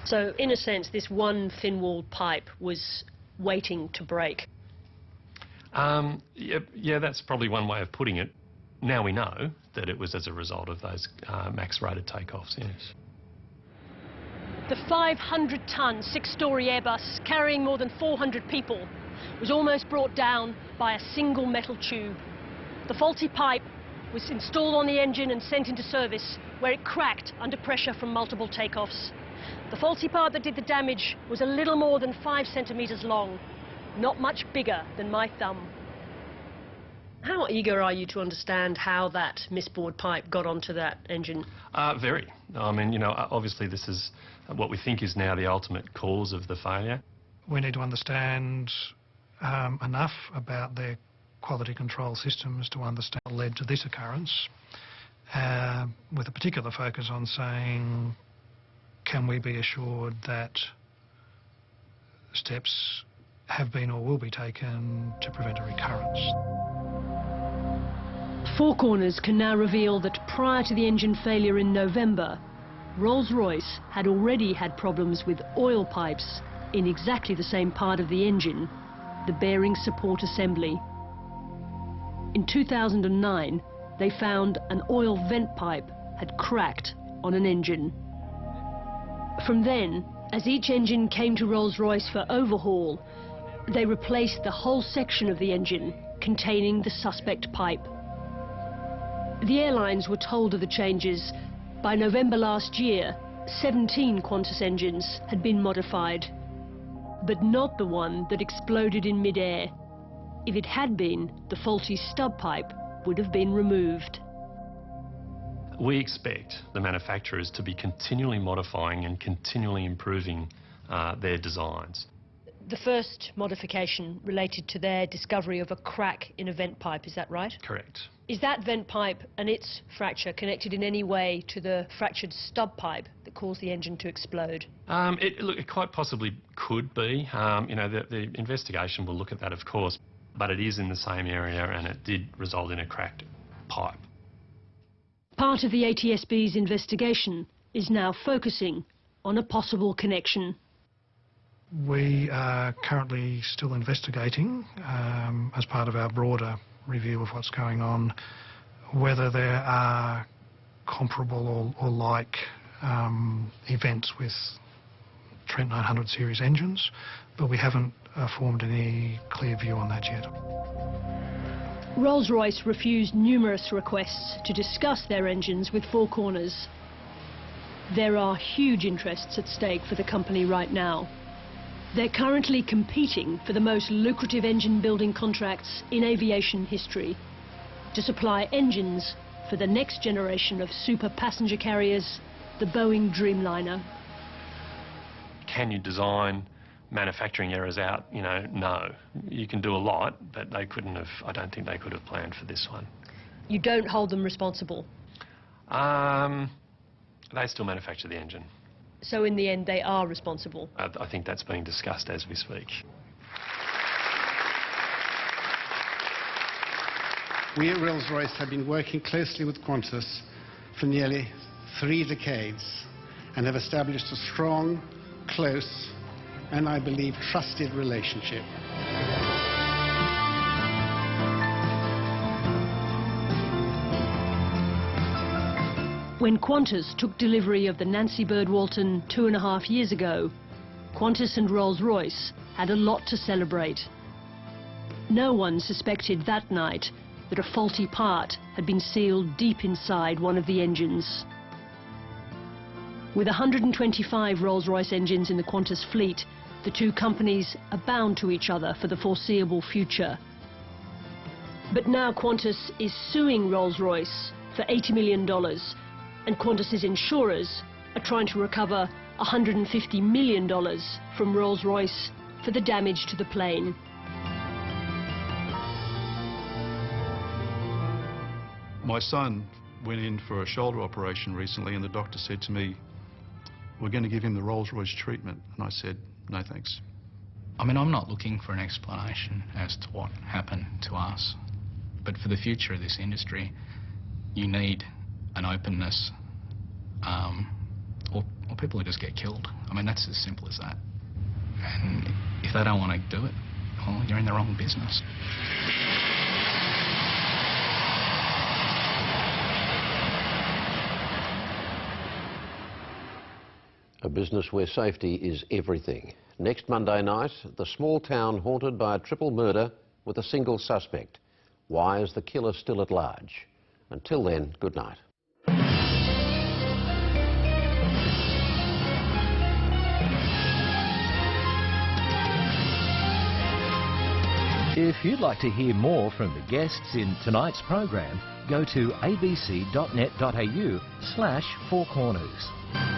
So, in a sense, this one thin-walled pipe was waiting to break. Yeah, that's probably one way of putting it. Now we know that it was as a result of those max-rated takeoffs, yes. The 500-ton, six-storey Airbus, carrying more than 400 people, was almost brought down by a single metal tube. The faulty pipe was installed on the engine and sent into service, where it cracked under pressure from multiple takeoffs. The faulty part that did the damage was a little more than 5 centimetres long, not much bigger than my thumb. How eager are you to understand how that misbored pipe got onto that engine? Very. I mean, you know, obviously this is what we think is now the ultimate cause of the failure. We need to understand enough about their quality control systems to understand what led to this occurrence, with a particular focus on saying, can we be assured that steps have been or will be taken to prevent a recurrence? Four Corners can now reveal that prior to the engine failure in November, Rolls-Royce had already had problems with oil pipes in exactly the same part of the engine, the bearing support assembly. In 2009, they found an oil vent pipe had cracked on an engine. From then, as each engine came to Rolls-Royce for overhaul, they replaced the whole section of the engine containing the suspect pipe. The airlines were told of the changes. By November last year, 17 Qantas engines had been modified, but not the one that exploded in mid-air. If it had been, the faulty stub pipe would have been removed. We expect the manufacturers to be continually modifying and continually improving their designs. The first modification related to their discovery of a crack in a vent pipe, is that right? Correct. Is that vent pipe and its fracture connected in any way to the fractured stub pipe that caused the engine to explode? Look, it quite possibly could be. You know, the investigation will look at that, of course, but it is in the same area and it did result in a cracked pipe. Part of the ATSB's investigation is now focusing on a possible connection. We are currently still investigating, as part of our broader review of what's going on, whether there are comparable or like events with Trent 900 series engines, but we haven't formed any clear view on that yet. Rolls-Royce refused numerous requests to discuss their engines with Four Corners. There are huge interests at stake for the company right now. They're currently competing for the most lucrative engine building contracts in aviation history to supply engines for the next generation of super passenger carriers, the Boeing Dreamliner. Can you design manufacturing errors out? You know, no. You can do a lot, but they couldn't have, I don't think they could have planned for this one. You don't hold them responsible? They still manufacture the engine. So in the end, they are responsible? I think that's being discussed as we speak. We at Rolls-Royce have been working closely with Qantas for nearly 3 decades and have established a strong, close, and I believe trusted relationship. When Qantas took delivery of the Nancy Bird Walton 2.5 years ago, Qantas and Rolls-Royce had a lot to celebrate. No one suspected that night that a faulty part had been sealed deep inside one of the engines. With 125 Rolls-Royce engines in the Qantas fleet, the two companies are bound to each other for the foreseeable future. But now Qantas is suing Rolls-Royce for $80 million, and Qantas's insurers are trying to recover $150 million from Rolls-Royce for the damage to the plane. My son went in for a shoulder operation recently and the doctor said to me, we're going to give him the Rolls-Royce treatment. And I said, no thanks. I mean, I'm not looking for an explanation as to what happened to us. But for the future of this industry, you need an openness, or people will just get killed. I mean, that's as simple as that. And if they don't want to do it, well, you're in the wrong business. A business where safety is everything. Next Monday night, the small town haunted by a triple murder with a single suspect. Why is the killer still at large? Until then, good night. If you'd like to hear more from the guests in tonight's program, go to abc.net.au/4corners.